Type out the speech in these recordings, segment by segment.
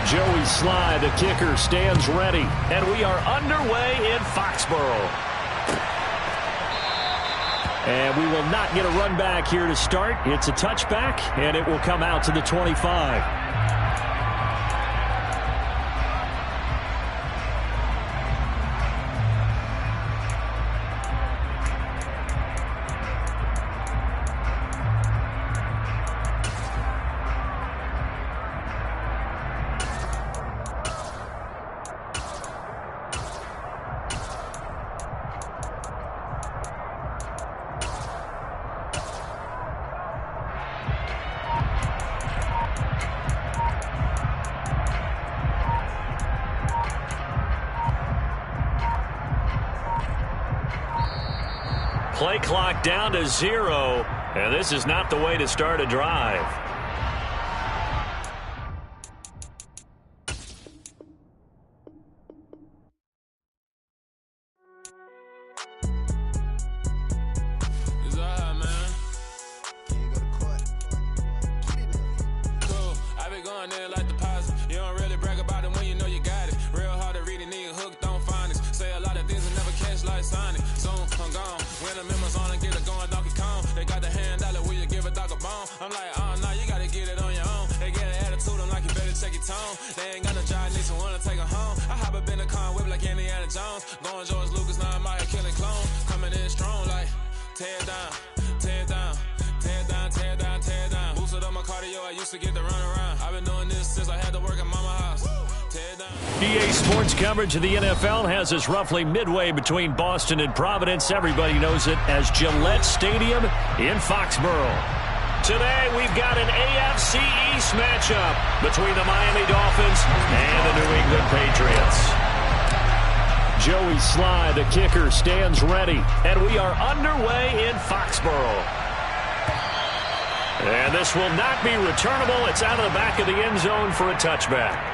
Joey Sly, the kicker, stands ready. And we are underway in Foxborough. And we will not get a run back here to start. It's a touchback, and it will come out to the 25. Play clock down to 0, and this is not the way to start a drive. EA Sports coverage of the NFL has us roughly midway between Boston and Providence. Everybody knows it as Gillette Stadium in Foxborough. Today we've got an AFC East matchup between the Miami Dolphins and the New England Patriots. Joey Sly, the kicker, stands ready, and we are underway in Foxborough. And this will not be returnable. It's out of the back of the end zone for a touchback.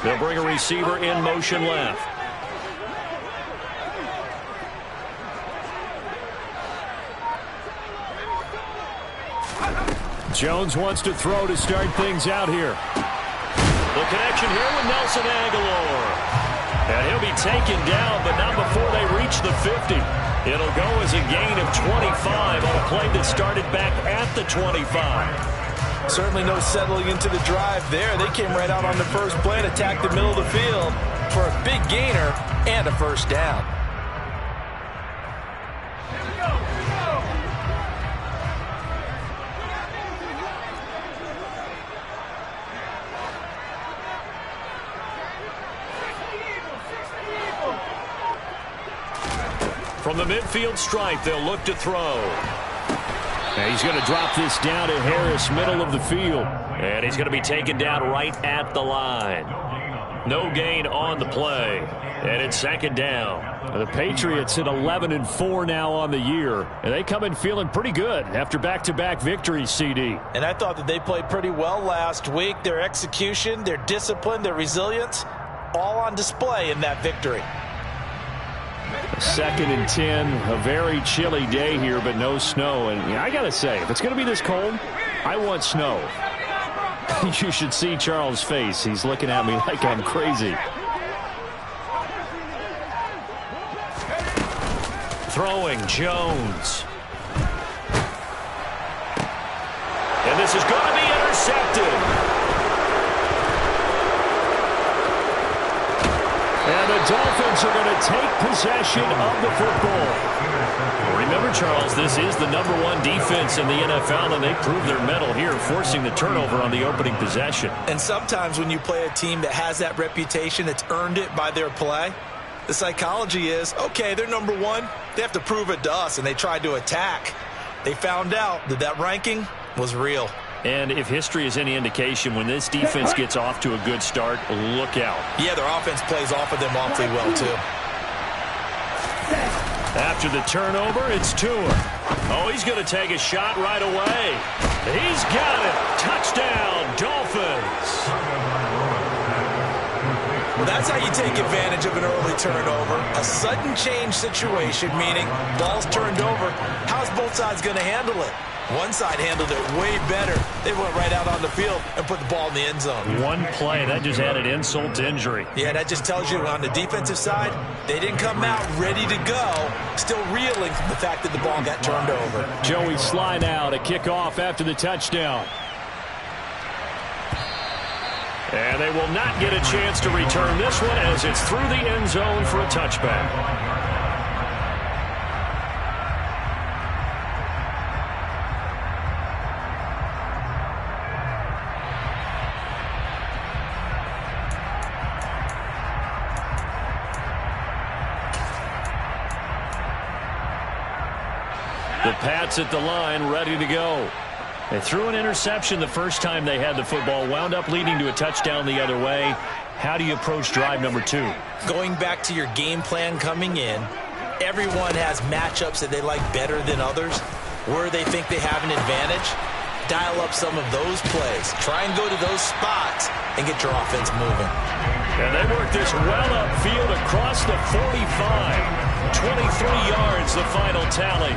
They'll bring a receiver in motion left. Jones wants to throw to start things out here. The connection here with Nelson Aguilar. And he'll be taken down, but not before they reach the 50. It'll go as a gain of 25 on a play that started back at the 25. Certainly no settling into the drive there. They came right out on the first play and attacked the middle of the field for a big gainer and a first down. From the midfield stripe, they'll look to throw. And he's going to drop this down to Harris, middle of the field. And he's going to be taken down right at the line. No gain on the play. And it's second down. The Patriots at 11-4 now on the year. And they come in feeling pretty good after back-to-back victories, CD. And I thought that they played pretty well last week. Their execution, their discipline, their resilience, all on display in that victory. 2nd and 10, a very chilly day here, but no snow. And I got to say, if it's going to be this cold, I want snow. You should see Charles' face. He's looking at me like I'm crazy. Throwing Jones. And this is going to be intercepted. And the Dolphins are going to take possession of the football. Remember, Charles, this is the #1 defense in the NFL, and they proved their mettle here, forcing the turnover on the opening possession. And sometimes when you play a team that has that reputation, that's earned it by their play, The psychology is, okay, they're number one. They have to prove it to us, and they tried to attack. They found out that that ranking was real. And if history is any indication, when this defense gets off to a good start, look out. Yeah, their offense plays off of them awfully well, too. After the turnover, it's Tua. Oh, he's going to take a shot right away. He's got it. Touchdown, Dolphins. Well, that's how you take advantage of an early turnover. A sudden change situation, meaning ball's turned over. How's both sides going to handle it? One side handled it way better. They went right out on the field and put the ball in the end zone. One play, that just added insult to injury. Yeah, that just tells you on the defensive side, they didn't come out ready to go, still reeling from the fact that the ball got turned over. Joey Sly now to kick off after the touchdown. And they will not get a chance to return this one as it's through the end zone for a touchback. The Pats at the line, ready to go. They threw an interception the first time they had the football, wound up leading to a touchdown the other way. How do you approach drive number 2? Going back to your game plan coming in, everyone has matchups that they like better than others. Where they think they have an advantage, dial up some of those plays. Try and go to those spots and get your offense moving. And they work this well upfield across the 45. 23 yards, the final tally.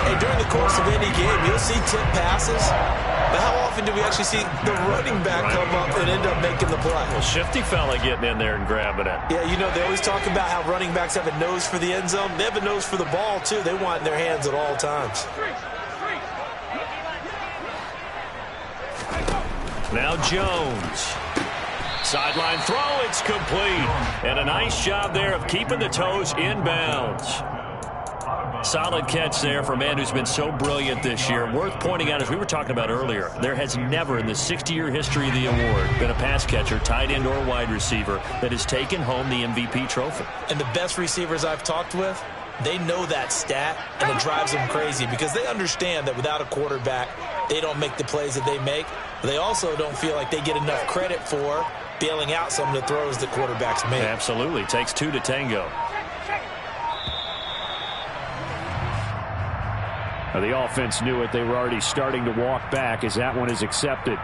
Hey, during the course of any game, you'll see tip passes. But how often do we actually see the running back come up and end up making the play? Well, shifty fella getting in there and grabbing it. Yeah, you know, they always talk about how running backs have a nose for the end zone. They have a nose for the ball, too. They want it in their hands at all times. Now Jones. Sideline throw, it's complete. And a nice job there of keeping the toes inbounds. Solid catch there for a man who's been so brilliant this year. Worth pointing out, as we were talking about earlier, there has never in the 60-year history of the award been a pass catcher, tight end, or wide receiver that has taken home the MVP trophy. And the best receivers I've talked with, they know that stat, and it drives them crazy because they understand that without a quarterback, they don't make the plays that they make. They also don't feel like they get enough credit for bailing out some of the throws that quarterbacks make. Absolutely. Takes two to tango. Now, the offense knew it. They were already starting to walk back as that one is accepted.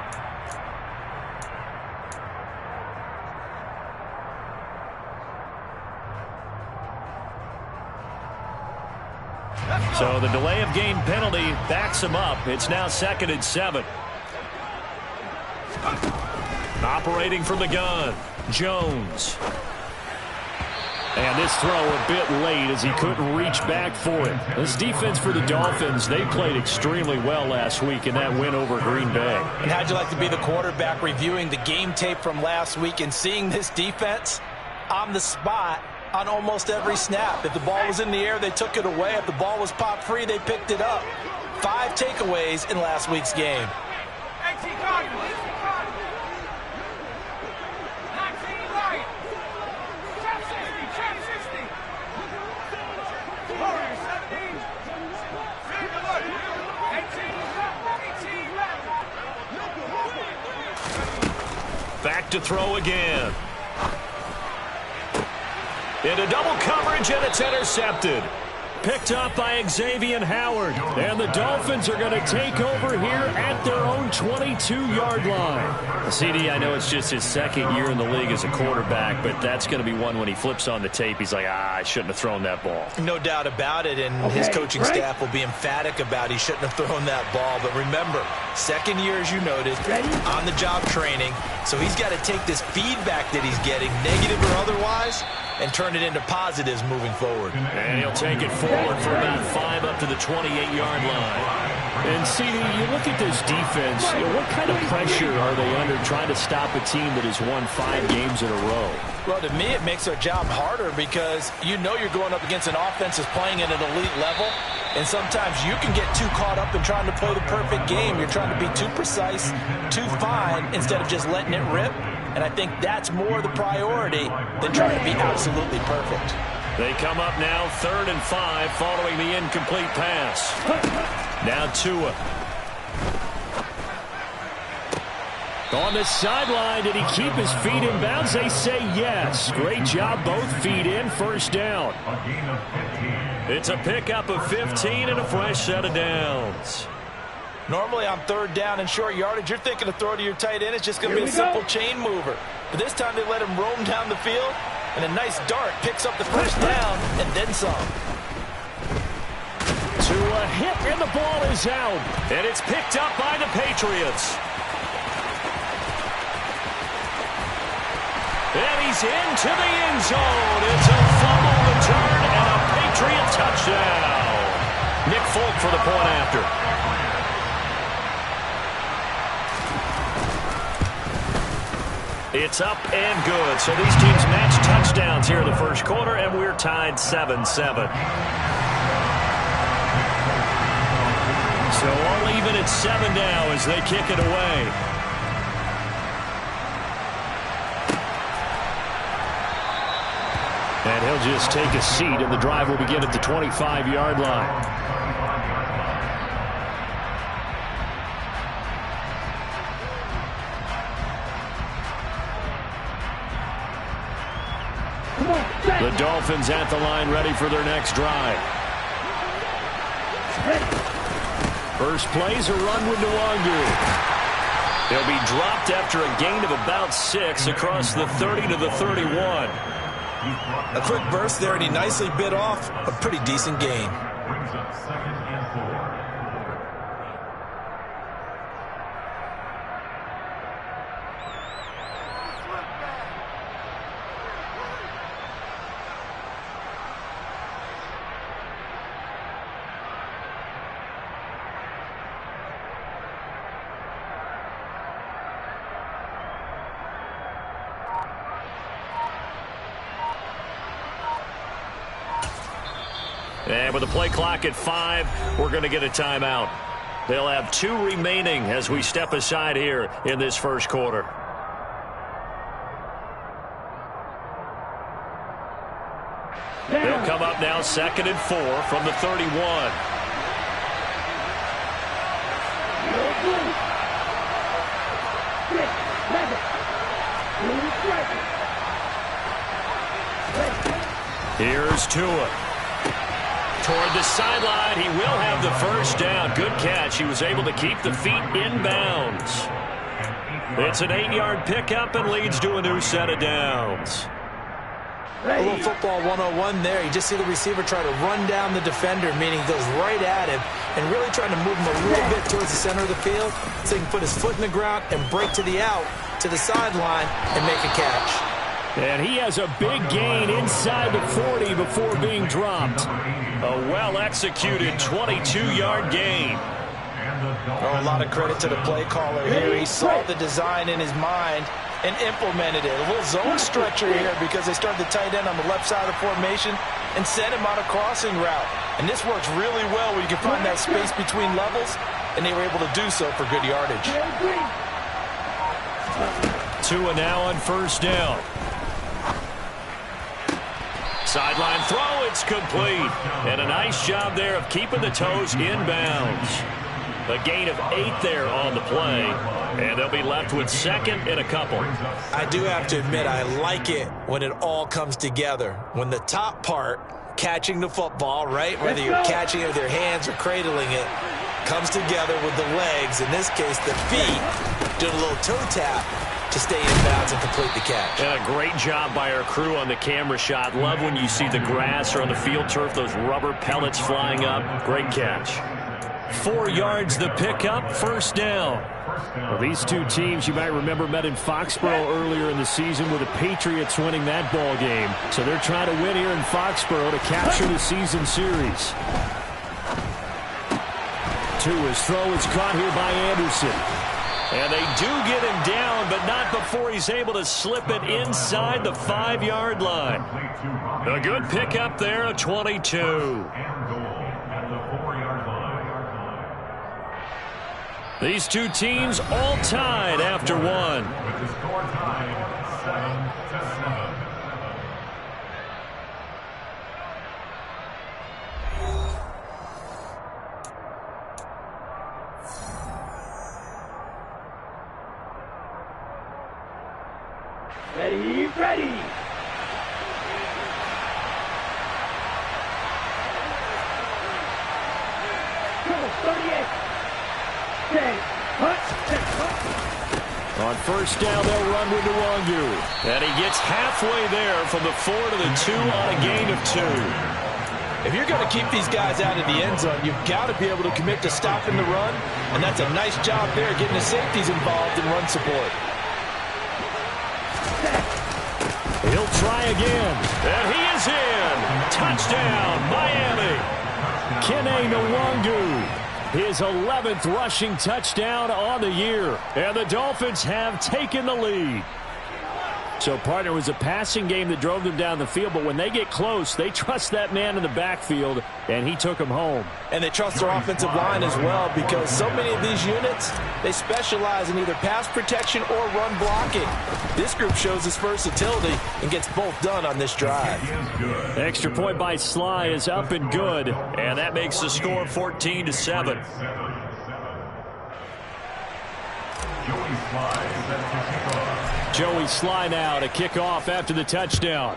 So the delay of game penalty backs him up. It's now 2nd and 7. Operating from the gun, Jones. And this throw a bit late as he couldn't reach back for it. This defense for the Dolphins, they played extremely well last week in that win over Green Bay. And how'd you like to be the quarterback reviewing the game tape from last week and seeing this defense on the spot on almost every snap? If the ball was in the air, they took it away. If the ball was popped free, they picked it up. 5 takeaways in last week's game. Back to throw again. Into double coverage, and it's intercepted. Picked up by Xavier Howard. And the Dolphins are going to take over here at their own 22-yard line. CD, I know it's just his 2nd year in the league as a quarterback, but that's going to be one when he flips on the tape. He's like, I shouldn't have thrown that ball. No doubt about it, and his coaching staff will be emphatic about he shouldn't have thrown that ball. But remember, 2nd year, as you noted, on-the-job training. So he's got to take this feedback that he's getting, negative or otherwise, and turn it into positives moving forward. And he'll take it forward for about 5 up to the 28-yard line. And, CD, you look at this defense, what kind of pressure are they under trying to stop a team that has won 5 games in a row? Well, to me, it makes their job harder because you know you're going up against an offense that's playing at an elite level, and sometimes you can get too caught up in trying to play the perfect game. You're trying to be too precise, too fine, instead of just letting it rip. And I think that's more the priority than trying to be absolutely perfect. They come up now 3rd and 5 following the incomplete pass. Now Tua. On the sideline, did he keep his feet in bounds? They say yes. Great job, both feet in, first down. It's a pickup of 15 and a fresh set of downs. Normally on 3rd down and short yardage, you're thinking to throw to your tight end. It's just going to be a simple chain mover. But this time they let him roam down the field, and a nice dart picks up the first down and then some. Tua hit, and the ball is out. And it's picked up by the Patriots. And he's into the end zone. It's a fumble return and a Patriot touchdown. Nick Folk for the point after. It's up and good. So these teams match touchdowns here in the first quarter, and we're tied 7-7. So all even at 7 now as they kick it away. And he'll just take a seat, and the drive will begin at the 25-yard line. The Dolphins at the line, ready for their next drive. First play's a run with Nwangu. He'll be dropped after a gain of about 6 across the 30 to the 31. A quick burst there, and he nicely bit off a pretty decent gain. And with the play clock at 5, we're going to get a timeout. They'll have 2 remaining as we step aside here in this first quarter. They'll come up now 2nd and 4 from the 31. Here's Tua. Toward the sideline, he will have the first down. Good catch. He was able to keep the feet in bounds. It's an 8-yard pickup and leads to a new set of downs. A little football 101 there. You just see the receiver try to run down the defender, meaning he goes right at him and really trying to move him a little bit towards the center of the field so he can put his foot in the ground and break to the out, to the sideline, and make a catch. And he has a big gain inside the 40 before being dropped. A well-executed 22-yard gain. Oh, a lot of credit to the play caller here. He saw the design in his mind and implemented it. A little zone stretcher here because they started the tight end on the left side of the formation and sent him on a crossing route. And this works really well where you can find that space between levels, and they were able to do so for good yardage. Tua now on first down. Sideline throw, it's complete. And a nice job there of keeping the toes in bounds. A gain of 8 there on the play. And they'll be left with 2nd and a couple. I do have to admit, I like it when it all comes together. When the top part, catching the football, right, whether you're catching it with your hands or cradling it, comes together with the legs, in this case the feet, doing a little toe tap to stay in bounds and complete the catch. And a great job by our crew on the camera shot. Love when you see the grass or on the field turf, those rubber pellets flying up. Great catch. 4 yards the pickup, first down. Well, these two teams, you might remember, met in Foxborough earlier in the season with the Patriots winning that ball game. So they're trying to win here in Foxborough to capture the season series. Tua's throw is caught here by Anderson. And they do get him down, but not before he's able to slip it inside the 5-yard line. A good pickup there, a 22. These two teams all tied after 1. Ready, ready. Come on, 38. 10, On first down, they'll run with Nwangu. And he gets halfway there from the 4 to the 2 on a gain of 2. If you're going to keep these guys out of the end zone, you've got to be able to commit to stopping the run, and that's a nice job there, getting the safeties involved in run support. He'll try again, and he is in. Touchdown, Miami. Kene Nwangu. His 11th rushing touchdown on the year. And the Dolphins have taken the lead. So, partner, it was a passing game that drove them down the field, but when they get close, they trust that man in the backfield, and he took them home. And they trust their offensive line as well, because so many of these units, they specialize in either pass protection or run blocking. This group shows its versatility and gets both done on this drive. Extra point by Sly is up and good, and that makes the score 14-7. Joey Sly now to kick off after the touchdown.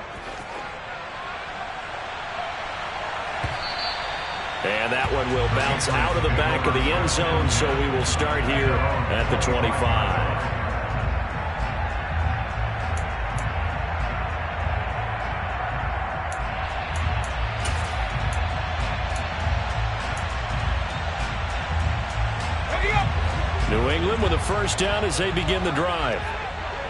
And that one will bounce out of the back of the end zone, so we will start here at the 25. New England with a first down as they begin the drive.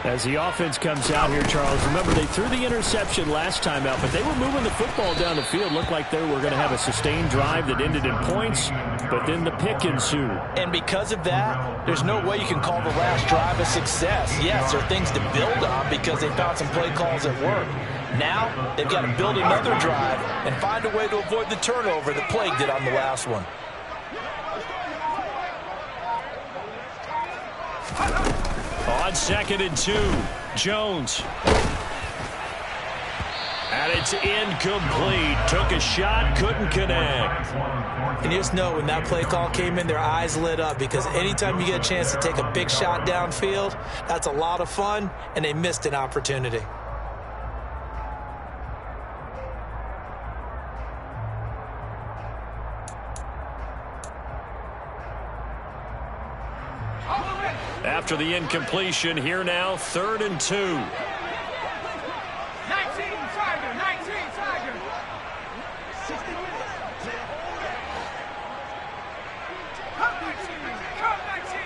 As the offense comes out here, Charles, remember they threw the interception last time out, but they were moving the football down the field. Looked like they were going to have a sustained drive that ended in points, but then the pick ensued. And because of that, there's no way you can call the last drive a success. Yes, there are things to build on because they found some play calls at work. Now, they've got to build another drive and find a way to avoid the turnover that plagued it on the last one. On 2nd and 2, Jones. And it's incomplete. Took a shot, couldn't connect. And you just know when that play call came in, their eyes lit up, because anytime you get a chance to take a big shot downfield, that's a lot of fun, and they missed an opportunity. After the incompletion, here now, 3rd and 2. 19 Tiger, 19 Tiger. 60 minutes. Come 19, come 19.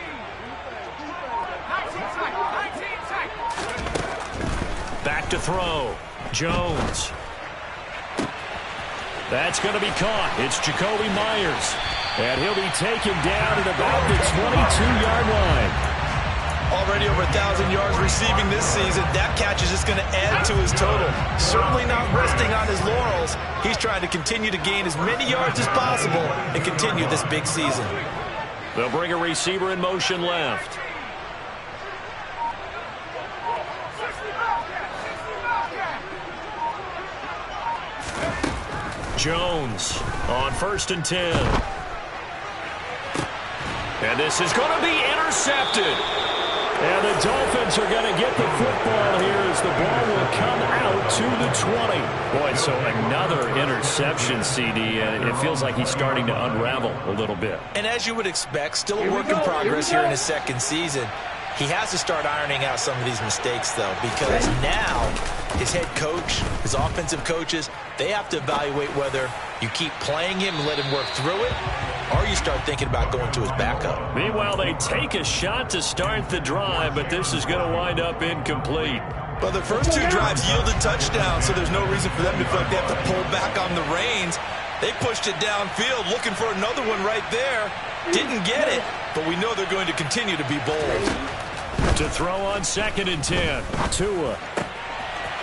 19 Tiger, 19 Tiger. Back to throw. Jones. That's going to be caught. It's Jacoby Myers. And he'll be taken down at about the 22-yard line. Already over 1,000 yards receiving this season. That catch is just going to add to his total. Certainly not resting on his laurels. He's trying to continue to gain as many yards as possible and continue this big season. They'll bring a receiver in motion left. Jones on 1st and 10. And this is going to be intercepted. And the Dolphins are going to get the football here as the ball will come out to the 20. Boy, so another interception, CD, and it feels like he's starting to unravel a little bit. And as you would expect, still a work in progress here in his second season. He has to start ironing out some of these mistakes, though, because now his head coach, his offensive coaches, they have to evaluate whether you keep playing him and let him work through it, or you start thinking about going to his backup. Meanwhile, they take a shot to start the drive, but this is going to wind up incomplete. Well, the first two drives yielded touchdowns, so there's no reason for them to feel like they have to pull back on the reins. They pushed it downfield, looking for another one right there. Didn't get it, but we know they're going to continue to be bold. To throw on 2nd and 10. Tua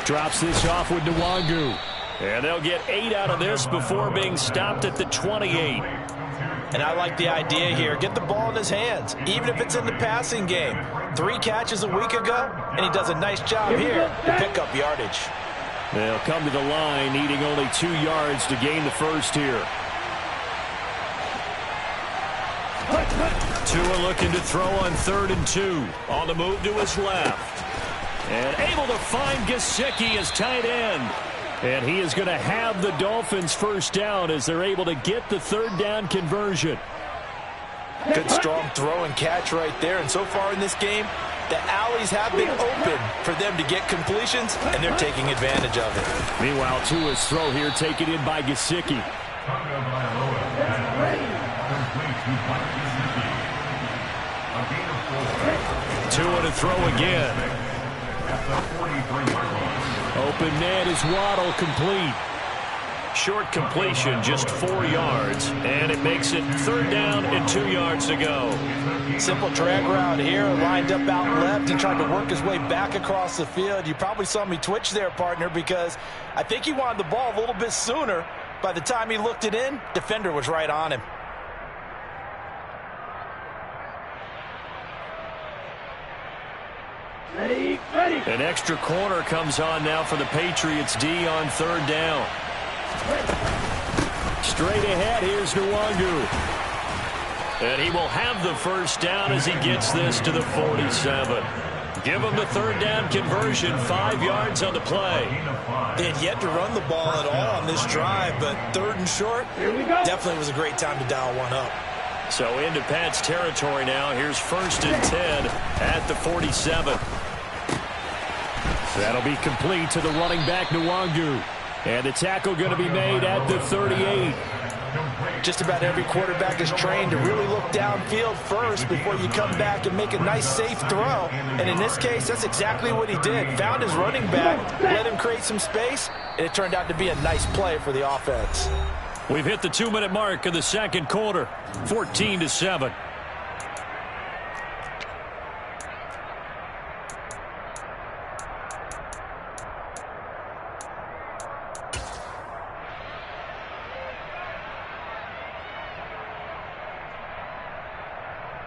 drops this off with Nwangu. And they'll get 8 out of this before being stopped at the 28. And I like the idea here. Get the ball in his hands, even if it's in the passing game. 3 catches a week ago, and he does a nice job here to pick up yardage. They'll come to the line, needing only 2 yards to gain the first here. Tua looking to throw on 3rd and 2. On the move to his left. And able to find Gesicki as tight end. And he is going to have the Dolphins first down as they're able to get the third down conversion. Good strong throw and catch right there. And so far in this game, the alleys have been open for them to get completions, and they're taking advantage of it. Meanwhile, Tua's throw here taken in by Gesicki. Tua to throw again. Open man is Waddle, complete. Short completion, just 4 yards, and it makes it third down and 2 yards to go. Simple drag route here, lined up out left and tried to work his way back across the field. You probably saw me twitch there, partner, because I think he wanted the ball a little bit sooner. By the time he looked it in, defender was right on him. Ready. An extra corner comes on now for the Patriots D on third down. Straight ahead, here's Nwangu. And he will have the first down as he gets this to the 47. Give him the third down conversion, 5 yards on the play. They had yet to run the ball at all on this drive, but third and short definitely was a great time to dial one up. So into Pat's territory now. Here's first and 10 at the 47. That'll be complete to the running back, Nwangu. And the tackle going to be made at the 38. Just about every quarterback is trained to really look downfield first before you come back and make a nice, safe throw. And in this case, that's exactly what he did. Found his running back, let him create some space, and it turned out to be a nice play for the offense. We've hit the 2-minute mark of the second quarter, 14-7.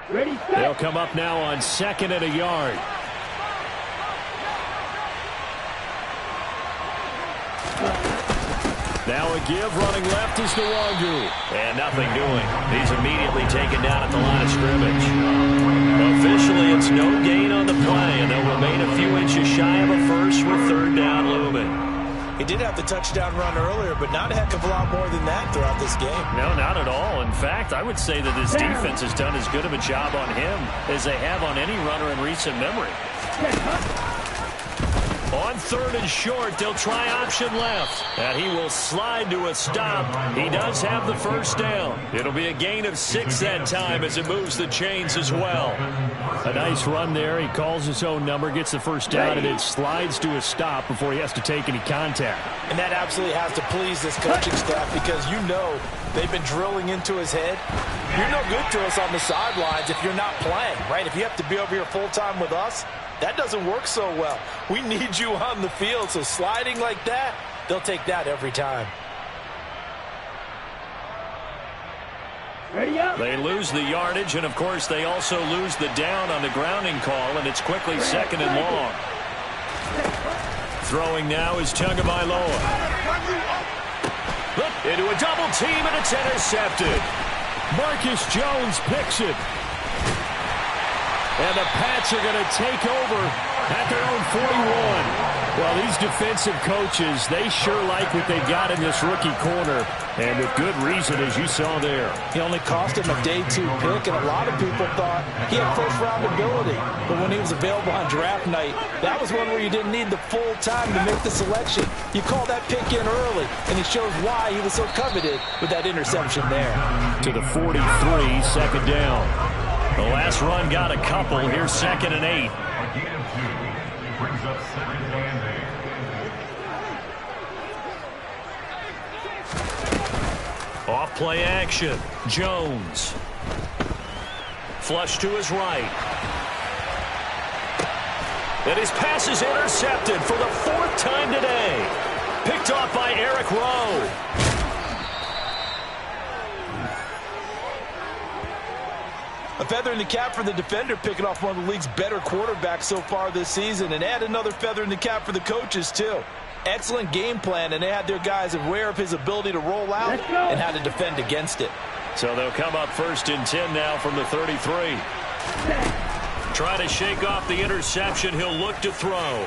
Ready, set. They'll come up now on second and a yard. Now a give, running left is Nwangu. And nothing doing. He's immediately taken down at the line of scrimmage. Officially, it's no gain on the play, and they'll remain a few inches shy of a first with third down looming. He did have the touchdown run earlier, but not a heck of a lot more than that throughout this game. No, not at all. In fact, I would say that his defense has done as good of a job on him as they have on any runner in recent memory. On third and short, they'll try option left. And he will slide to a stop. He does have the first down. It'll be a gain of 6 that time as it moves the chains as well. A nice run there. He calls his own number, gets the first down, and then slides to a stop before he has to take any contact. And that absolutely has to please this coaching staff because you know they've been drilling into his head. You're no good to us on the sidelines if you're not playing, right? If you have to be over here full-time with us, that doesn't work so well. We need you on the field, so sliding like that, they'll take that every time. Ready up. They lose the yardage, and of course they also lose the down on the grounding call, and it's quickly second and long. Throwing now is Tagovailoa. Into a double team, and it's intercepted. Marcus Jones picks it. And the Pats are going to take over at their own 41. Well, these defensive coaches, they sure like what they got in this rookie corner. And with good reason, as you saw there. He only cost him a day 2 pick, and a lot of people thought he had first-round ability. But when he was available on draft night, that was one where you didn't need the full time to make the selection. You call that pick in early, and it shows why he was so coveted with that interception there. To the 43, second down. The last run got a couple. Here's second and 8. Off play action. Jones. Flush to his right. And his pass is intercepted for the 4th time today. Picked off by Eric Rowe. A feather in the cap for the defender, picking off one of the league's better quarterbacks so far this season, and add another feather in the cap for the coaches, too. Excellent game plan, and they had their guys aware of his ability to roll out and how to defend against it. So they'll come up first and 10 now from the 33. Trying to shake off the interception. He'll look to throw.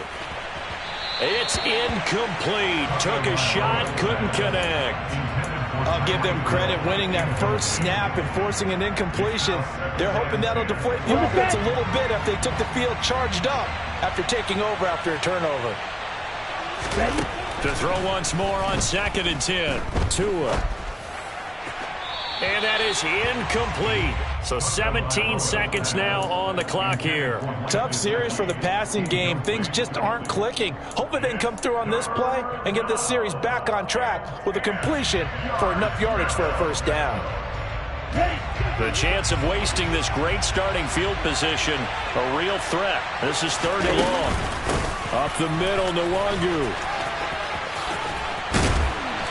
It's incomplete. Took a shot, couldn't connect. I'll give them credit winning that first snap and forcing an incompletion. They're hoping that'll deflate the offense a little bit if they took the field charged up after taking over after a turnover. To throw once more on 2nd and 10. Tua. And that is incomplete. So 17 seconds now on the clock here. Tough series for the passing game. Things just aren't clicking. Hopefully they can come through on this play and get this series back on track with a completion for enough yardage for a first down. The chance of wasting this great starting field position, a real threat. This is 3rd and long. Up the middle, Nwangu.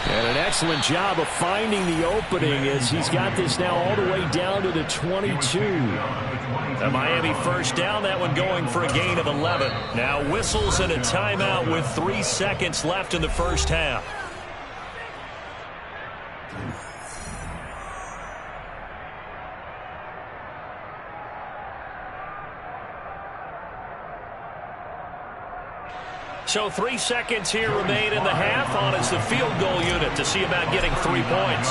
And an excellent job of finding the opening as he's got this now all the way down to the 22. The Miami first down, that one going for a gain of 11. Now whistles and a timeout with 3 seconds left in the first half. So 3 seconds here remain in the half. On it's the field goal unit to see about getting 3 points.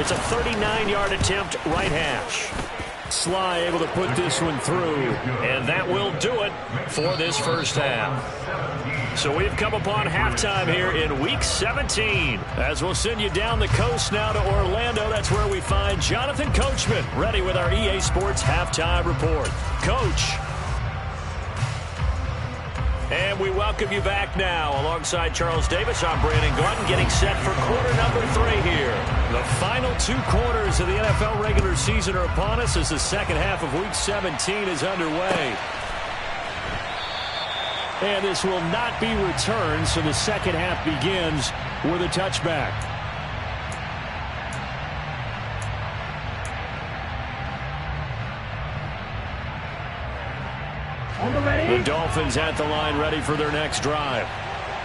It's a 39-yard attempt, right hash. Sly able to put this one through, and that will do it for this first half. So we've come upon halftime here in Week 17. As we'll send you down the coast now to Orlando, that's where we find Jonathan Coachman ready with our EA Sports Halftime Report. Coach. And we welcome you back now. Alongside Charles Davis, I'm Brandon Gaudin, getting set for quarter number 3 here. The final 2 quarters of the NFL regular season are upon us as the second half of Week 17 is underway. And this will not be returned, so the second half begins with a touchback. The Dolphins at the line ready for their next drive.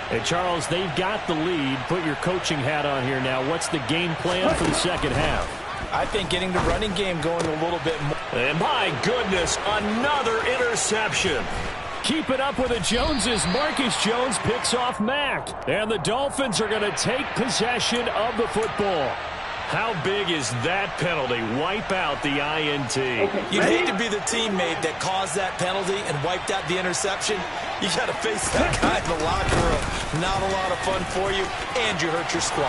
Hey, Charles, they've got the lead. Put your coaching hat on here now. What's the game plan for the second half? I think getting the running game going a little bit more. And my goodness, another interception. Keep it up with the Joneses. Marcus Jones picks off Mack. And the Dolphins are going to take possession of the football. How big is that penalty? Wipe out the INT. You'd hate to be the teammate that caused that penalty and wiped out the interception. You got to face that guy in the locker room. Not a lot of fun for you, and you hurt your squad.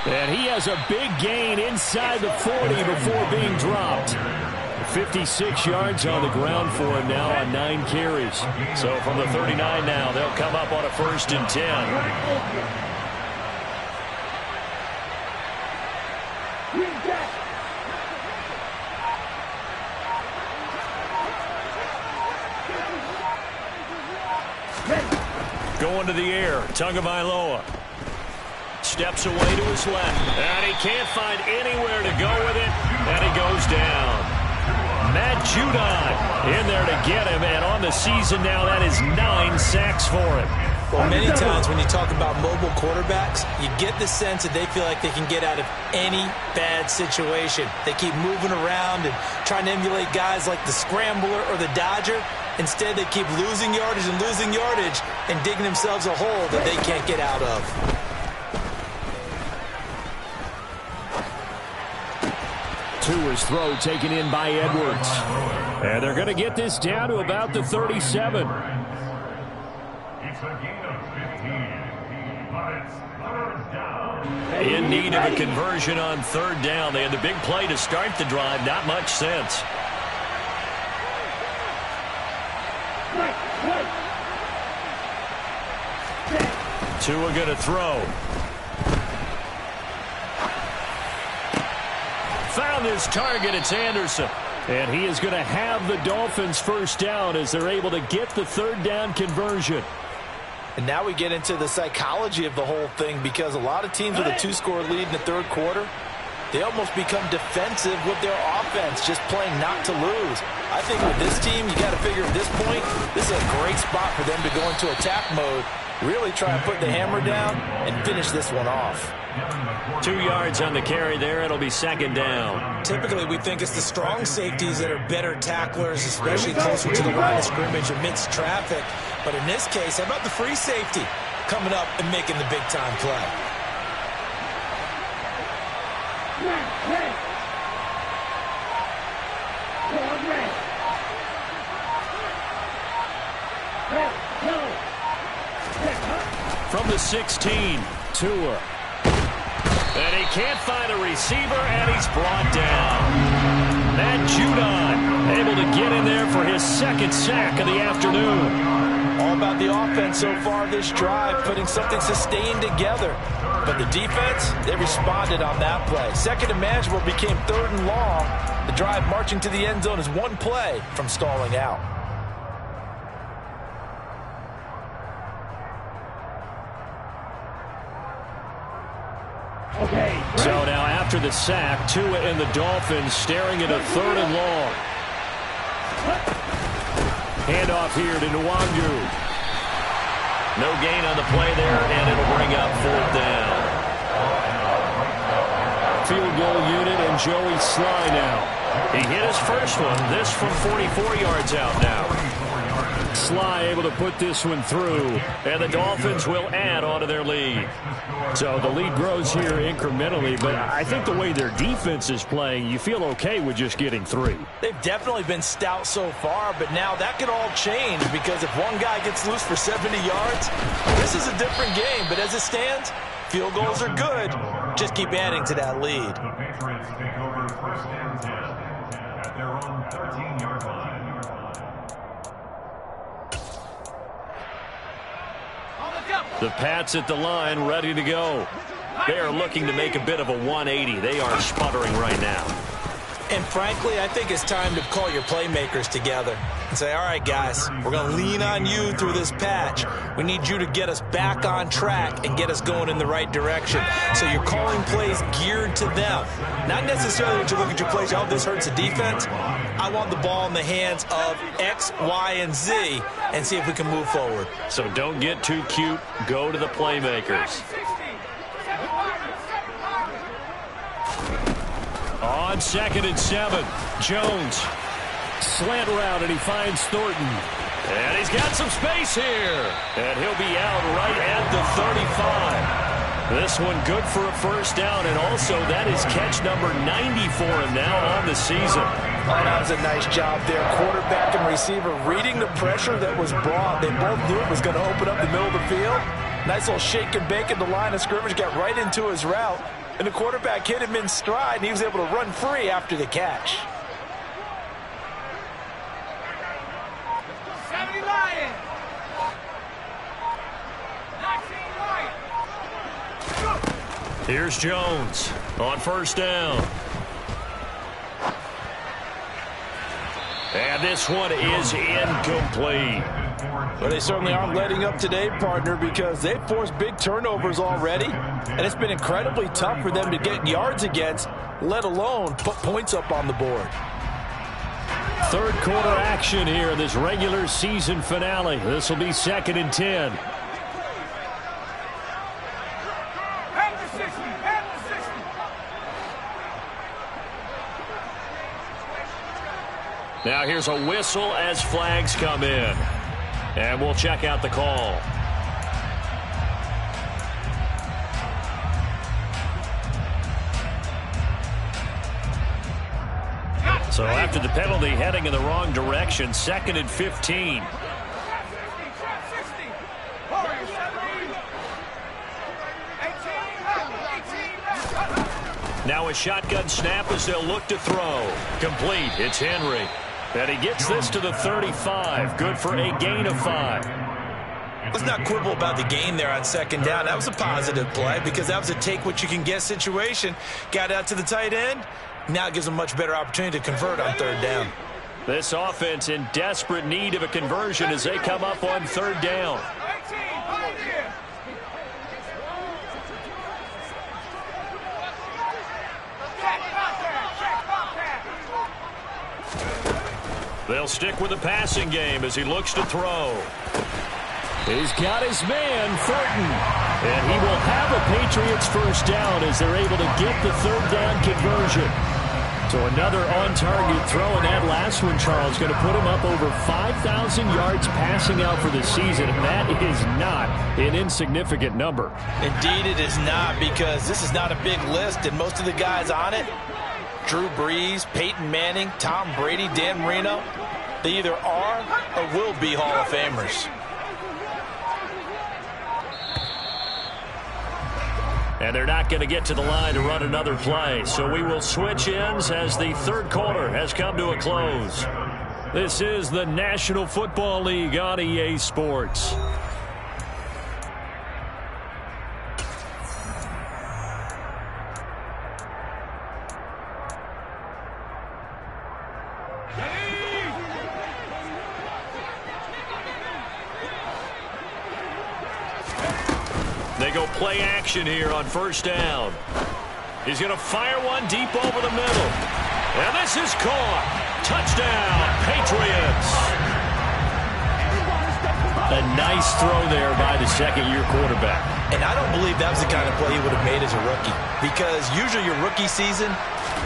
And he has a big gain inside the 40 before being dropped. 56 yards on the ground for him now on 9 carries. So from the 39 now, they'll come up on a 1st and 10. Going to the air, Tagovailoa. Steps away to his left, and he can't find anywhere to go with it, and he goes down. Matt Judon in there to get him, and on the season now, that is 9 sacks for him. Well, many times when you talk about mobile quarterbacks, you get the sense that they feel like they can get out of any bad situation. They keep moving around and trying to emulate guys like the Scrambler or the Dodger. Instead, they keep losing yardage and digging themselves a hole that they can't get out of. Tua's throw taken in by Edwards. And they're going to get this down to about the 37. In need of a conversion on 3rd down. They had the big play to start the drive. Not much sense. Tua going to throw. Found his target. It's Anderson. And he is going to have the Dolphins first down as they're able to get the 3rd down conversion. And now we get into the psychology of the whole thing, because a lot of teams with a 2-score lead in the 3rd quarter, they almost become defensive with their offense, just playing not to lose. I think with this team, you got to figure at this point, this is a great spot for them to go into attack mode Really try and put the hammer down and finish this one off. 2 yards on the carry there. It'll be second down. Typically, we think it's the strong safeties that are better tacklers, especially closer to the line of scrimmage amidst traffic. But in this case, how about the free safety coming up and making the big-time play? From the 16, Tua. And he can't find a receiver, and he's brought down. Matt Judon able to get in there for his second sack of the afternoon. All about the offense so far this drive, putting something sustained together. But the defense, they responded on that play. Second and manageable became third and long. The drive marching to the end zone is one play from stalling out. So now after the sack, Tua and the Dolphins staring at a third and long. Handoff here to Nwangu. No gain on the play there, and it'll bring up fourth down. Field goal unit and Joey Sly now. He hit his first one. This from 44 yards out now. Sly able to put this one through, and the Dolphins will add on to their lead. So the lead grows here incrementally, but I think the way their defense is playing, you feel okay with just getting 3. They've definitely been stout so far, but now that could all change because if one guy gets loose for 70 yards, this is a different game. But as it stands, field goals are good. Just keep adding to that lead. The Patriots take over first and 10 at their own 13-yard line. The Pats at the line, ready to go. They are looking to make a bit of a 180. They are sputtering right now. And frankly, I think it's time to call your playmakers together and say, all right, guys, we're going to lean on you through this patch. We need you to get us back on track and get us going in the right direction. So you're calling plays geared to them. Not necessarily that you look at your plays, oh, this hurts the defense. I want the ball in the hands of X, Y, and Z and see if we can move forward. So don't get too cute. Go to the playmakers. On 2nd and 7, Jones. Slant route, and he finds Thornton. And he's got some space here. And he'll be out right at the 35. This one good for a first down, and also that is catch number 90 for him now on the season. Oh, that was a nice job there. Quarterback and receiver reading the pressure that was brought. They both knew it was going to open up the middle of the field. Nice little shake and bake in the line of scrimmage, got right into his route. And the quarterback hit him in stride, and he was able to run free after the catch. 70 Lions. 19 Lions. Here's Jones on first down. And this one is incomplete. Well, they certainly aren't letting up today, partner, because they've forced big turnovers already, and it's been incredibly tough for them to get yards against, let alone put points up on the board. Third quarter action here in this regular season finale. This will be 2nd and 10. Now here's a whistle as flags come in. And we'll check out the call. So after the penalty, heading in the wrong direction, 2nd and 15. Now a shotgun snap as they'll look to throw. Complete. It's Henry. And he gets this to the 35. Good for a gain of 5. Let's not quibble about the gain there on 2nd down. That was a positive play because that was a take-what-you-can-get situation. Got out to the tight end. Now it gives them a much better opportunity to convert on 3rd down. This offense in desperate need of a conversion as they come up on 3rd down. They'll stick with the passing game as he looks to throw. He's got his man, Thornton. And he will have a Patriots first down as they're able to get the third down conversion. So another on-target throw, and that last one, Charles, going to put him up over 5,000 yards passing out for the season. And that is not an insignificant number. Indeed it is not, because this is not a big list, and most of the guys on it, Drew Brees, Peyton Manning, Tom Brady, Dan Marino, they either are or will be Hall of Famers. And they're not going to get to the line to run another play. So we will switch ends as the third quarter has come to a close. This is the National Football League on EA Sports. They go play action here on first down. He's going to fire one deep over the middle. And this is caught. Touchdown, Patriots. A nice throw there by the second-year quarterback. And I don't believe that was the kind of play he would have made as a rookie, because usually your rookie season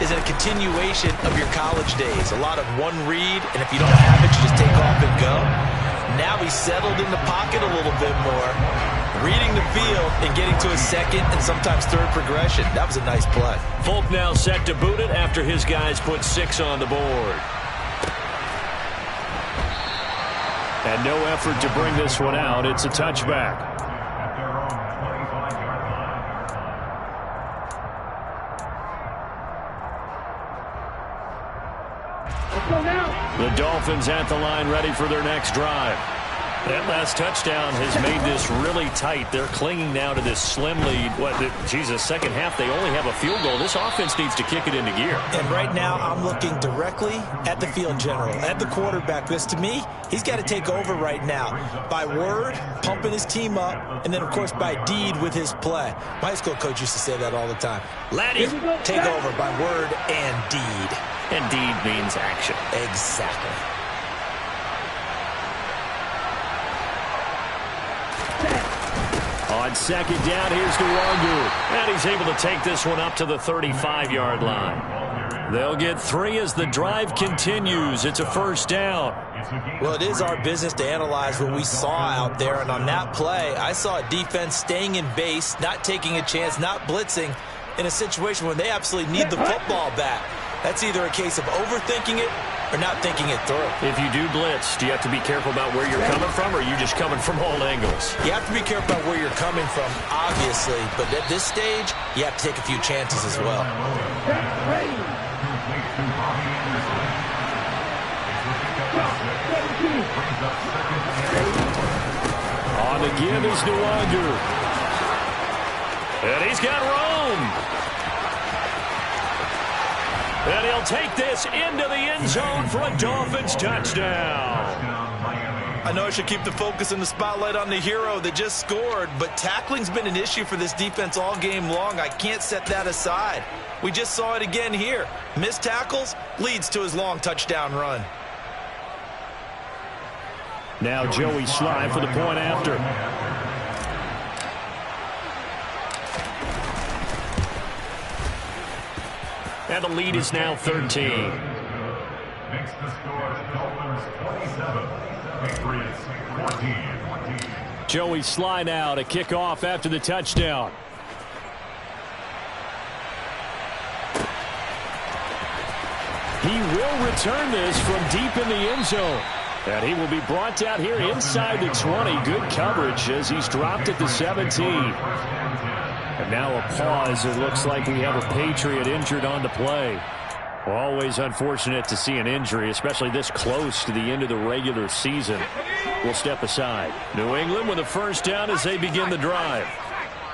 is a continuation of your college days. A lot of one read, and if you don't have it, you just take off and go. Now he's settled in the pocket a little bit more, reading the field and getting to a second and sometimes third progression. That was a nice play. Folk now set to boot it after his guys put 6 on the board. And no effort to bring this one out. It's a touchback. The Dolphins at the line, ready for their next drive. That last touchdown has made this really tight. They're clinging now to this slim lead. Second half, they only have a field goal. This offense needs to kick it into gear. And right now, I'm looking directly at the field general, at the quarterback. Because to me, he's got to take over right now. By word, pumping his team up, and then, of course, by deed with his play. My high school coach used to say that all the time. Laddie, take over by word and deed. And deed means action. Exactly. On second down, here's Nwangu. And he's able to take this one up to the 35-yard line. They'll get 3 as the drive continues. It's a first down. Well, it is our business to analyze what we saw out there. And on that play, I saw a defense staying in base, not taking a chance, not blitzing, in a situation where they absolutely need the football back. That's either a case of overthinking it or not thinking it through. If you do blitz, do you have to be careful about where you're coming from, or are you just coming from all angles? You have to be careful about where you're coming from, obviously, but at this stage, you have to take a few chances as well. On the give is Nwangu. And he's got Rome. And he'll take this into the end zone for a Dolphins touchdown. I know I should keep the focus and the spotlight on the hero that just scored, but tackling's been an issue for this defense all game long. I can't set that aside. We just saw it again here. Missed tackles leads to his long touchdown run. Now Joey Sly for the point after. And the lead is now 13. Makes the score Dolphins 27, Patriots 14. Joey Sly now to kick off after the touchdown. He will return this from deep in the end zone. And he will be brought down here inside the 20. Good coverage as he's dropped at the 17. And now a pause. It looks like we have a Patriot injured on the play. Always unfortunate to see an injury, especially this close to the end of the regular season. We'll step aside. New England with a first down as they begin the drive.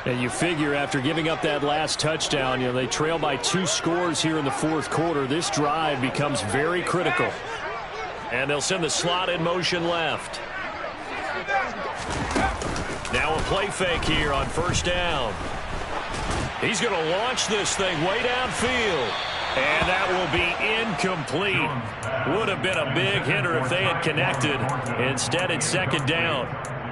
And you figure after giving up that last touchdown, they trail by 2 scores here in the fourth quarter. This drive becomes very critical. And they'll send the slot in motion left. Now a play fake here on first down. He's going to launch this thing way downfield. And that will be incomplete. Would have been a big hitter if they had connected. Instead, it's second down.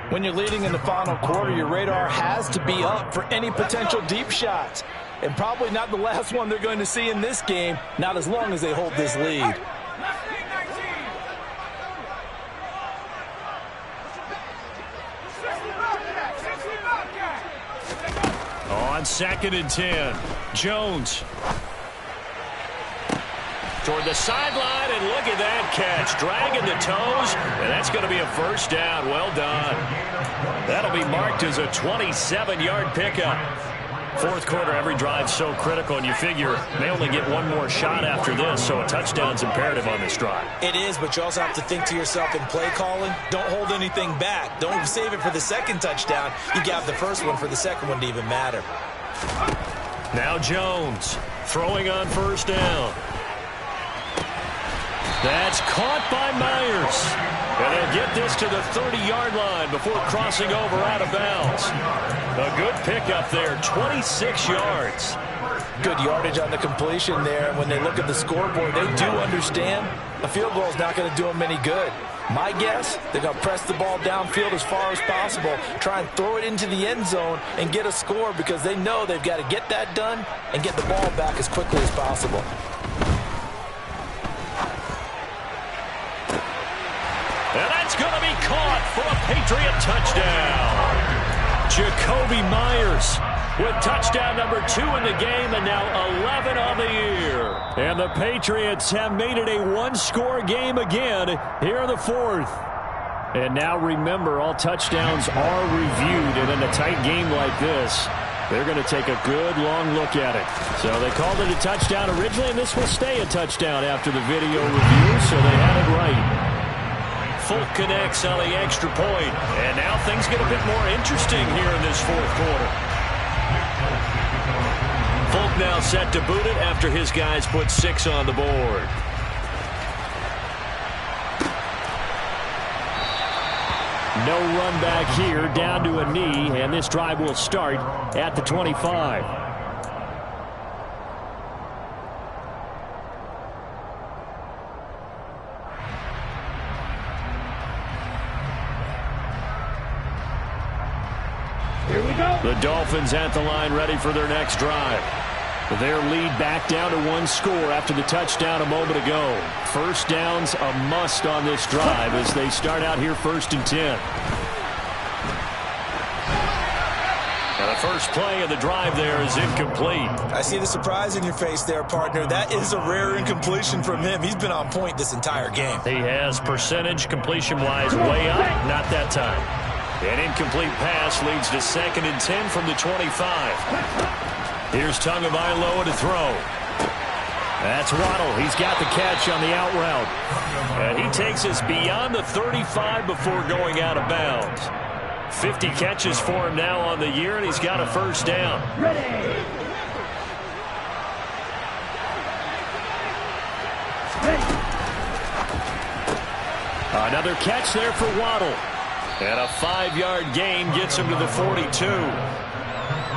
When you're leading in the final quarter, your radar has to be up for any potential deep shots. And probably not the last one they're going to see in this game, not as long as they hold this lead. On 2nd and 10, Jones. Toward the sideline, and look at that catch. Dragging the toes, and that's going to be a first down. Well done. That'll be marked as a 27-yard pickup. Fourth quarter, every drive so critical, and you figure they only get one more shot after this, so a touchdown's imperative on this drive. It is, but you also have to think to yourself in play calling, don't hold anything back. Don't save it for the second touchdown. You got the first one for the second one to even matter. Now Jones throwing on first down. That's caught by Myers. And they'll get this to the 30-yard line before crossing over out of bounds. A good pickup there, 26 yards. Good yardage on the completion there. And when they look at the scoreboard, they do understand a field goal is not going to do them any good. My guess, they're going to press the ball downfield as far as possible, try and throw it into the end zone and get a score because they know they've got to get that done and get the ball back as quickly as possible. And that's going to be caught for a Patriot touchdown. Jacoby Myers with touchdown number 2 in the game and now 11 on the year. And the Patriots have made it a one-score game again here in the fourth. And now remember, all touchdowns are reviewed, and in a tight game like this, they're going to take a good long look at it. So they called it a touchdown originally, and this will stay a touchdown after the video review, so they had it right. Folk connects on the extra point, and now things get a bit more interesting here in this fourth quarter. Folk now set to boot it after his guys put 6 on the board. No run back here, down to a knee, and this drive will start at the 25. The Dolphins at the line ready for their next drive. Their lead back down to 1 score after the touchdown a moment ago. First down's a must on this drive as they start out here 1st and 10. Now the first play of the drive there is incomplete. I see the surprise in your face there, partner. That is a rare incompletion from him. He's been on point this entire game. He has percentage completion-wise way up, not that time. An incomplete pass leads to 2nd and 10 from the 25. Here's Tagovailoa to throw. That's Waddle. He's got the catch on the out route. And he takes us beyond the 35 before going out of bounds. 50 catches for him now on the year, and he's got a first down. Another catch there for Waddle. And a 5-yard gain gets him to the 42.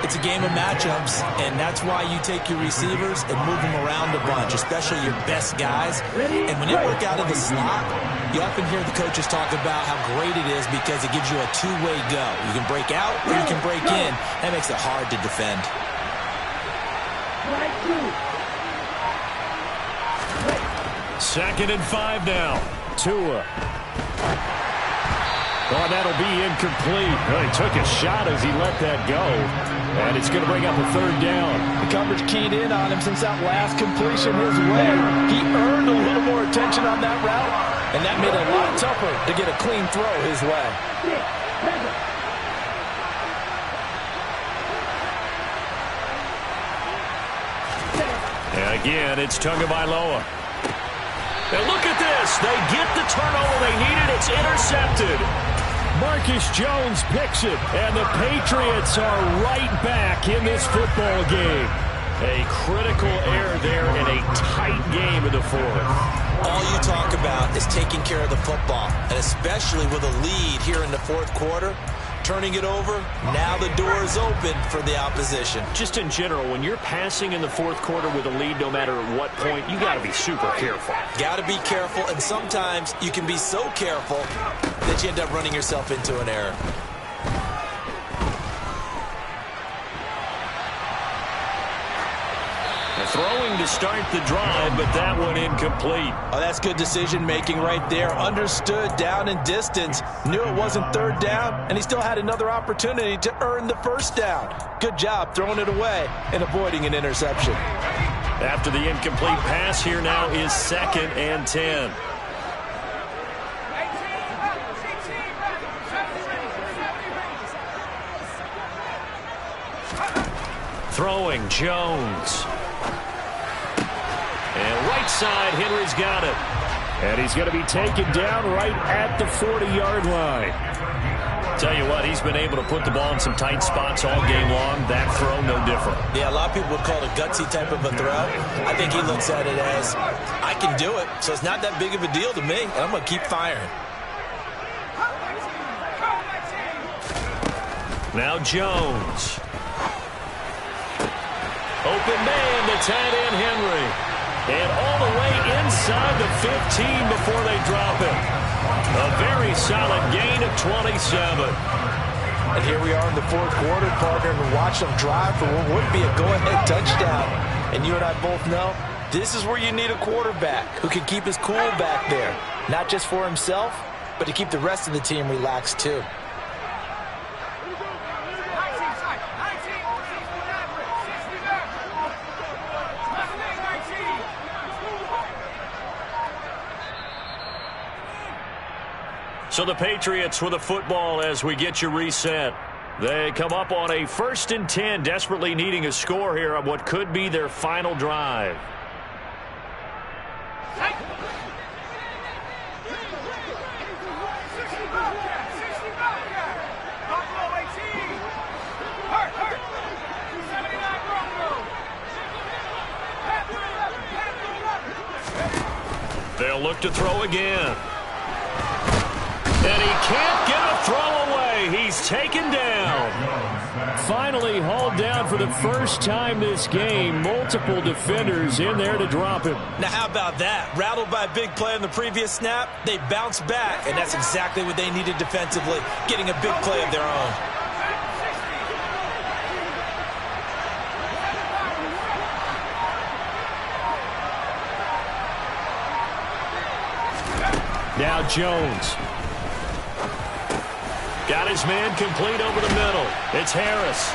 It's a game of matchups, and that's why you take your receivers and move them around a bunch, especially your best guys. And when they work out of the slot, you often hear the coaches talk about how great it is because it gives you a two-way go. You can break out or you can break in. That makes it hard to defend. Second and 5 now. Tua. Oh, that'll be incomplete. Well, he took a shot as he let that go. And it's going to bring up a 3rd down. The coverage keyed in on him since that last completion his way. He earned a little more attention on that route, and that made it a lot tougher to get a clean throw his way. And again, it's Tagovailoa. And look at this. They get the turnover they needed. It's intercepted. Marcus Jones picks it, and the Patriots are right back in this football game. A critical error there in a tight game in the fourth. All you talk about is taking care of the football, and especially with a lead here in the fourth quarter. Turning it over, now the door is open for the opposition. Just in general, when you're passing in the fourth quarter with a lead, no matter at what point, you got to be super careful. Got to be careful, and sometimes you can be so careful that you end up running yourself into an error. Throwing to start the drive, but that one incomplete. Oh, that's good decision-making right there. Understood down and distance. Knew it wasn't third down, and he still had another opportunity to earn the first down. Good job throwing it away and avoiding an interception. After the incomplete pass, here now is 2nd and 10. Throwing, Jones. And right side, Henry's got it. And he's going to be taken down right at the 40-yard line. Tell you what, he's been able to put the ball in some tight spots all game long. That throw, no different. Yeah, a lot of people would call it a gutsy type of a throw. I think he looks at it as, I can do it, so it's not that big of a deal to me, and I'm going to keep firing. Now Jones. Open man to tight end Henry. And all the way inside the 15 before they drop it. A very solid gain of 27. And here we are in the fourth quarter, partner, and watch them drive for what would be a go-ahead touchdown. And you and I both know this is where you need a quarterback who can keep his cool back there. Not just for himself, but to keep the rest of the team relaxed too. So the Patriots with the football as we get you reset. They come up on a 1st and 10, desperately needing a score here on what could be their final drive. They'll look to throw again. And he can't get a throw away. He's taken down. Finally hauled down for the first time this game. Multiple defenders in there to drop him. Now how about that? Rattled by a big play on the previous snap, they bounce back, and that's exactly what they needed defensively, getting a big play of their own. Now Jones. Got his man complete over the middle. It's Harris.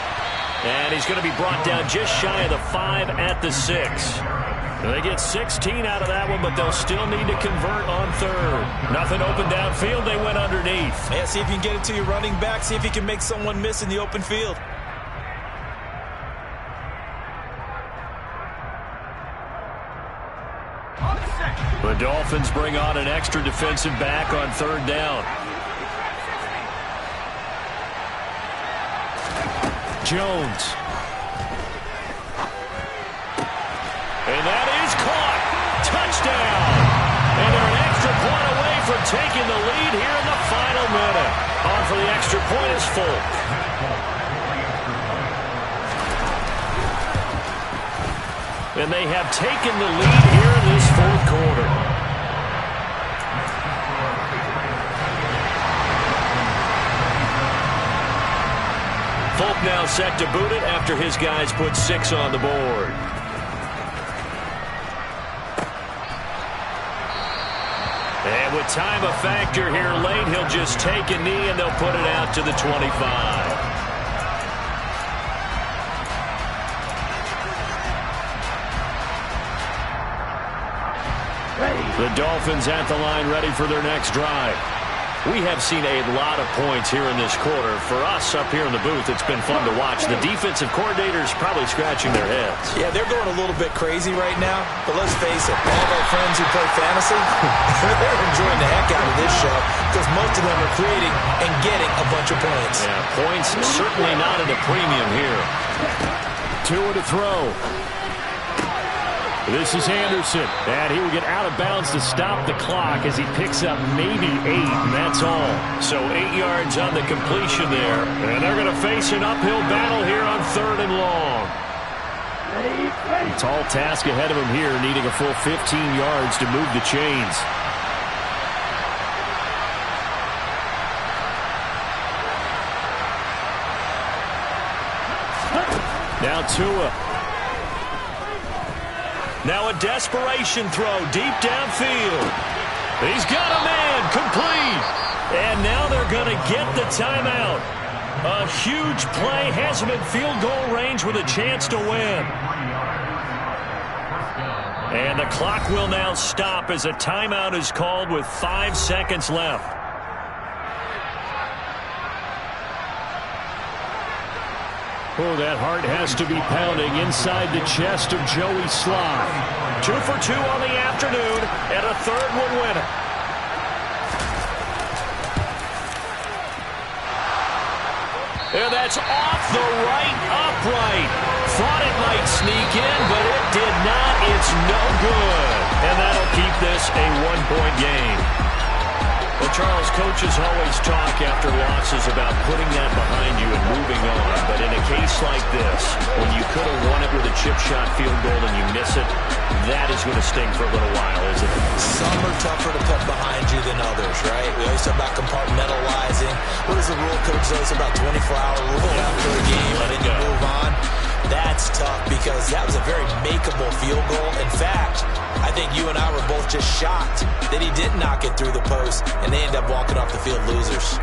And he's going to be brought down just shy of the 5 at the 6. They get 16 out of that one, but they'll still need to convert on 3rd. Nothing open downfield. They went underneath. Yeah, see if you can get it to your running back. See if you can make someone miss in the open field. The Dolphins bring on an extra defensive back on 3rd down. Jones. And that is caught. Touchdown. And they're an extra point away from taking the lead here in the final minute. On for the extra point is Folk. And they have taken the lead here in this fourth quarter. Folk now set to boot it after his guys put 6 on the board. And with time a factor here late, he'll just take a knee and they'll put it out to the 25. The Dolphins at the line ready for their next drive. We have seen a lot of points here in this quarter. For us up here in the booth, it's been fun to watch. The defensive coordinators probably scratching their heads. Yeah, they're going a little bit crazy right now. But let's face it, all of our friends who play fantasy, they're enjoying the heck out of this show because most of them are creating and getting a bunch of points. Yeah, points certainly not at a premium here. 2 to throw. This is Anderson, and he will get out of bounds to stop the clock as he picks up maybe 8, and that's all. So 8 yards on the completion there, and they're going to face an uphill battle here on 3rd and long. A tall task ahead of him here, needing a full 15 yards to move the chains. Now Tua. Now a desperation throw deep downfield. He's got a man, complete. And now they're going to get the timeout. A huge play has him in field goal range with a chance to win. And the clock will now stop as a timeout is called with 5 seconds left. Oh, that heart has to be pounding inside the chest of Joey Sly. 2 for 2 on the afternoon, and a third would win it. And that's off the right upright. Thought it might sneak in, but it did not. It's no good. And that'll keep this a one-point game. Well, Charles, coaches always talk after losses about putting that behind you and moving on. But in a case like this, when you could have won it with a chip shot field goal and you miss it, that is going to sting for a little while, isn't it? Some are tougher to put behind you than others, right? We always talk about compartmentalizing. What does the rule coach say? It's about 24-hour rule after a game, and then you move on. That's tough because that was a very makeable field goal. In fact, I think you and I were both just shocked that he didn't knock it through the post, and they end up walking off the field losers.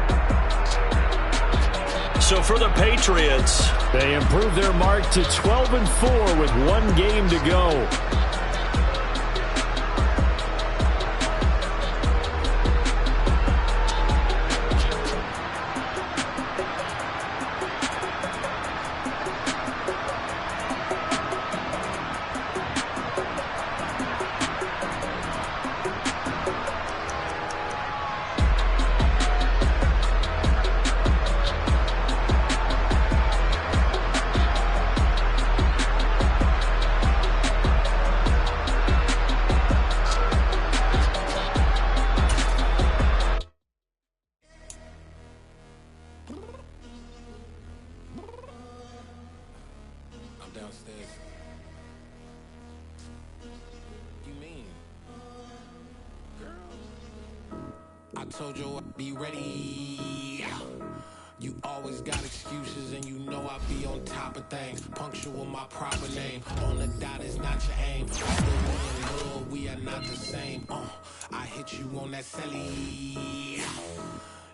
So for the Patriots, they improve their mark to 12-4 with 1 game to go. I told you I'd be ready. You always got excuses and you know I be on top of things. Punctual my proper name. On the dot is not your aim. Although in love, we are not the same. I hit you on that celly.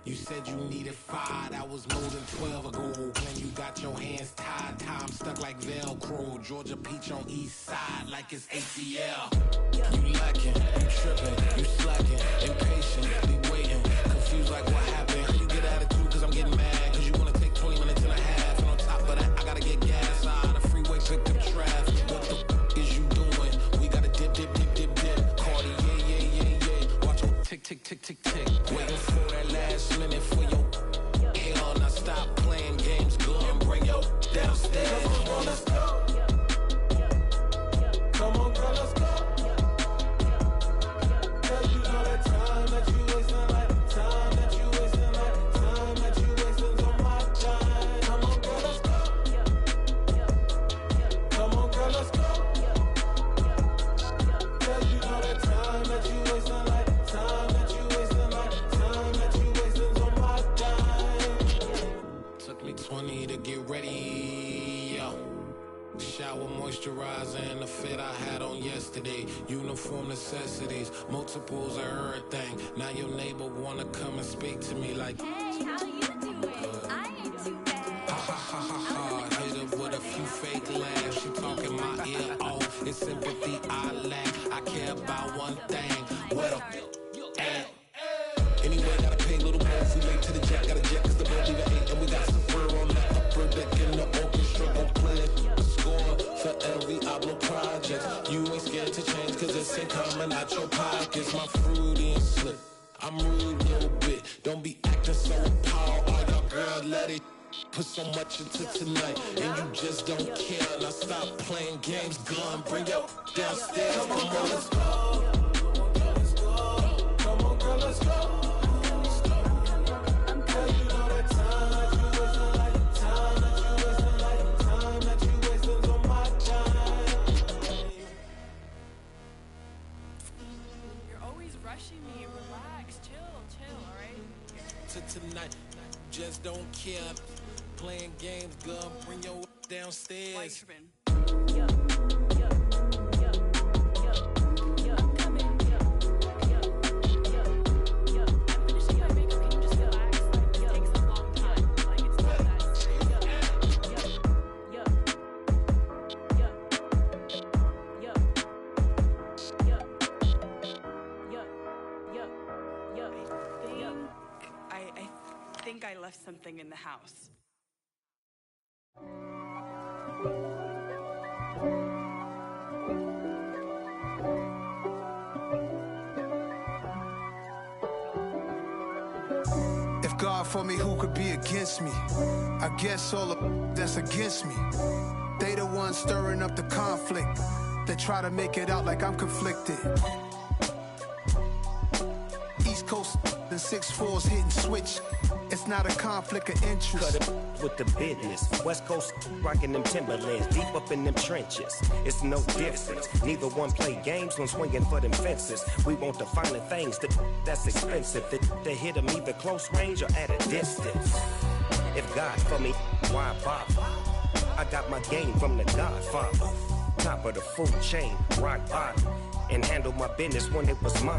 You said you needed 5, that was more than 12 ago. When you got your hands tied, time stuck like Velcro. Georgia Peach on east side like it's ACL. You lacking, you tripping, you slacking, impatient, be waiting, confused like what happened. You get attitude cause I'm getting mad, cause you wanna take 20 minutes and a half. And on top of that, I gotta get gas out of the freeway, pick up traffic. What the f is you doing? We gotta dip, dip, dip, dip, dip. Cardi, yeah. Watch your tick, tick, tick, tick, tick. Waiting for that last minute for your hell. Now stop playing games, go and bring your downstairs. Come on, let's go. Come on, girl, let's go. Cause you know that time that you wasting, like time that you wasting, like time that you wasting on my time. Come on, girl, let's go. Come on, girl, let's go. Cause you know that time that you wasting, like time that you wasting, like time that you wasting on my time. Took me 20 to get ready, yo. Shower moisturizer and the fit I had on yesterday. Uniform necessities, multiples of everything. Now your neighbor wanna come and speak to me like, hey, how you doing? I ain't too bad. ha ha ha ha. Hit her with a few fake laughs. She talking my ear off. It's sympathy I lack. I care about one thing. What up? At? Anyway, gotta pay a little more. If we late to the jet, gotta jet cause the boat leave at 8. And we got some fur on the upper deck in the orchestra. Gon' play a score for every Ablo project. You ain't scared to change cause this ain't coming out your pockets. My fruity and slick. I'm rude a little bit. Don't be acting so appalled. Oh, your girl, let it put so much into tonight. And you just don't care. Now stop playing games. Gun, bring your downstairs. Come on, girl, let's go. Come on, girl, let's go. Tonight, just don't care. Playing games, gun, bring your downstairs. Weichman. Yeah, yeah, yeah, yeah, yeah. I'm coming. Yeah, yeah, yeah, yeah. I'm finishing my makeup. Can you just relax? Like, it takes a long time. Like, it's not that serious. Yeah, yeah, yeah, yeah, yeah, yeah, yeah, yeah, yeah. I think I left something in the house. If God for me, who could be against me? I guess all of that's against me. They the ones stirring up the conflict. They try to make it out like I'm conflicted. East Coast and 6'4's hitting switch. It's not a conflict of interest. Cut it with the business. West Coast rocking them Timberlands, deep up in them trenches. It's no difference. Neither one play games when swinging for them fences. We want the finer things that's expensive. They hit them either close range or at a distance. If God for me, why bother? I got my game from the Godfather. Top of the food chain, rock bottom, and handle my business when it was mine.